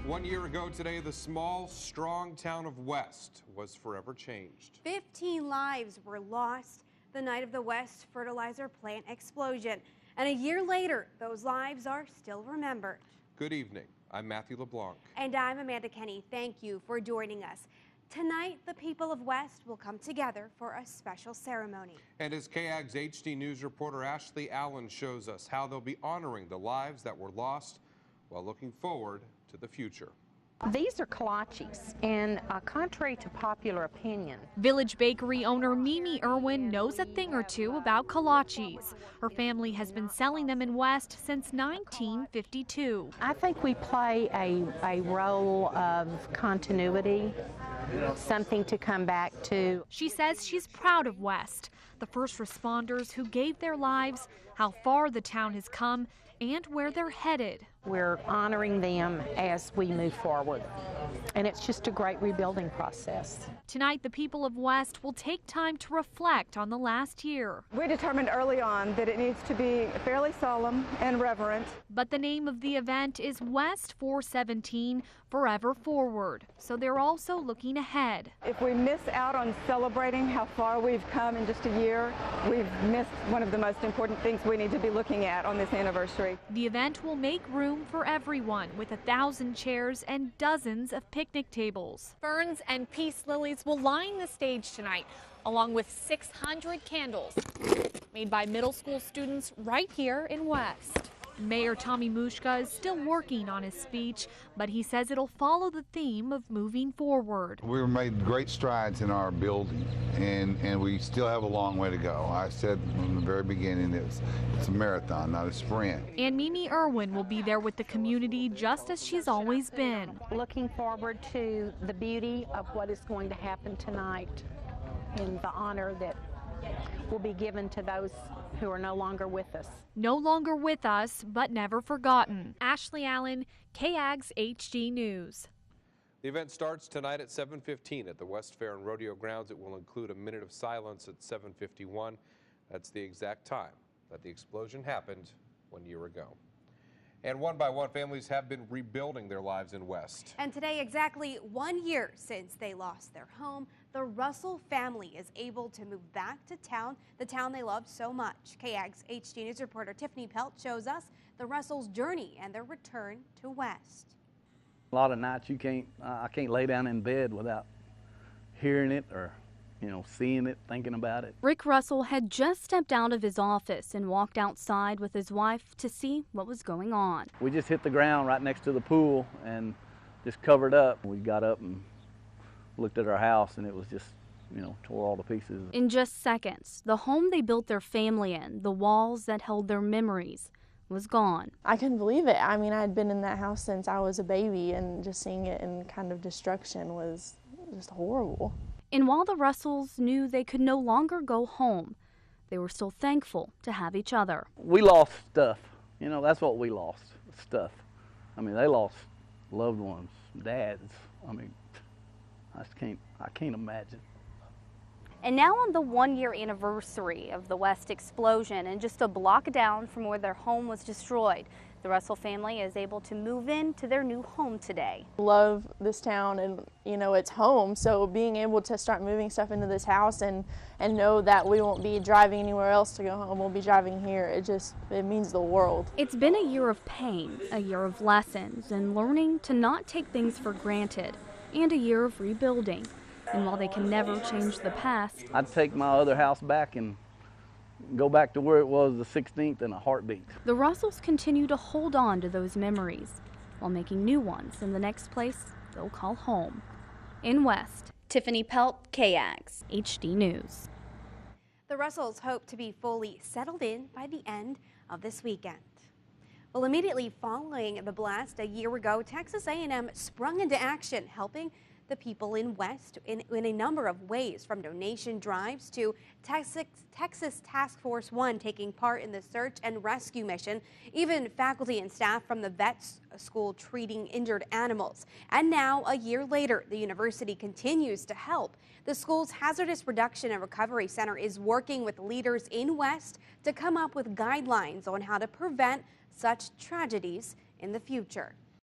1 year ago today, the small, strong town of West was forever changed. 15 lives were lost the night of the West fertilizer plant explosion. And a year later, those lives are still remembered. Good evening. I'm Matthew LeBlanc. And I'm Amanda Kenny. Thank you for joining us. Tonight, the people of West will come together for a special ceremony. And as KAGS HD News reporter Ashley Allen shows us how they'll be honoring the lives that were lost while looking forward to the future. These are kolaches, and contrary to popular opinion, Village bakery owner Mimi Irwin knows a thing or two about kolaches. Her family has been selling them in West since 1952. I think we play a role of continuity, something to come back to. She says she's proud of West, the first responders who gave their lives, how far the town has come, and where they're headed. We're honoring them as we move forward, and it's just a great rebuilding process. Tonight, the people of West will take time to reflect on the last year. We determined early on that it needs to be fairly solemn and reverent. But the name of the event is West 417 Forever Forward, so they're also looking ahead. If we miss out on celebrating how far we've come in just a year, we've missed one of the most important things we need to be looking at on this anniversary. The event will make room for everyone with 1,000 chairs and dozens of picnic tables. Ferns and peace lilies will line the stage tonight, along with 600 candles made by middle school students right here in West. Mayor Tommy Mushka is still working on his speech, but he says it'll follow the theme of moving forward. We've made great strides in our building, and we still have a long way to go. I said from the very beginning it's a marathon, not a sprint. And Mimi Irwin will be there with the community just as she's always been. Looking forward to the beauty of what is going to happen tonight and the honor that will be given to those who are no longer with us. No longer with us, but never forgotten. Ashley Allen, KAGS HD News. The event starts tonight at 7:15 at the West Fair and Rodeo Grounds. It will include a minute of silence at 7:51. That's the exact time that the explosion happened 1 year ago. And one by one, families have been rebuilding their lives in West. And today, exactly 1 year since they lost their home, the Russell family is able to move back to town, the town they loved so much. KAGS HD News reporter Tiffany Pelt shows us the Russells' journey and their return to West. A lot of nights I can't lay down in bed without hearing it or seeing it, thinking about it. Rick Russell had just stepped out of his office and walked outside with his wife to see what was going on. We just hit the ground right next to the pool and just covered up. We got up and looked at our house and it was just, tore all to pieces. In just seconds, the home they built their family in, the walls that held their memories, was gone. I couldn't believe it. I mean, I had been in that house since I was a baby, and just seeing it in kind of destruction was just horrible. And while the Russells knew they could no longer go home, they were still thankful to have each other. We lost stuff. That's what we lost, stuff. I mean, they lost loved ones, dads. I mean, I can't imagine. And now on the 1 year anniversary of the West explosion, and just a block down from where their home was destroyed, the Russell family is able to move into their new home today. Love this town, and it's home, so being able to start moving stuff into this house and know that we won't be driving anywhere else to go home, we'll be driving here, it means the world. It's been a year of pain, a year of lessons and learning to not take things for granted, and a year of rebuilding. And while they can never change the past, I'd take my other house back and go back to where it was the 16th in a heartbeat. The Russells continue to hold on to those memories while making new ones in the next place they'll call home. In West, Tiffany Pelt, KAGS HD News. The Russells hope to be fully settled in by the end of this weekend. Well, immediately following the blast a year ago, Texas A&M sprung into action, helping the people in West in a number of ways, from donation drives to Texas Task Force 1 taking part in the search and rescue mission, even faculty and staff from the vet school treating injured animals. And now, a year later, the university continues to help. The school's Hazardous Reduction and Recovery Center is working with leaders in West to come up with guidelines on how to prevent such tragedies in the future.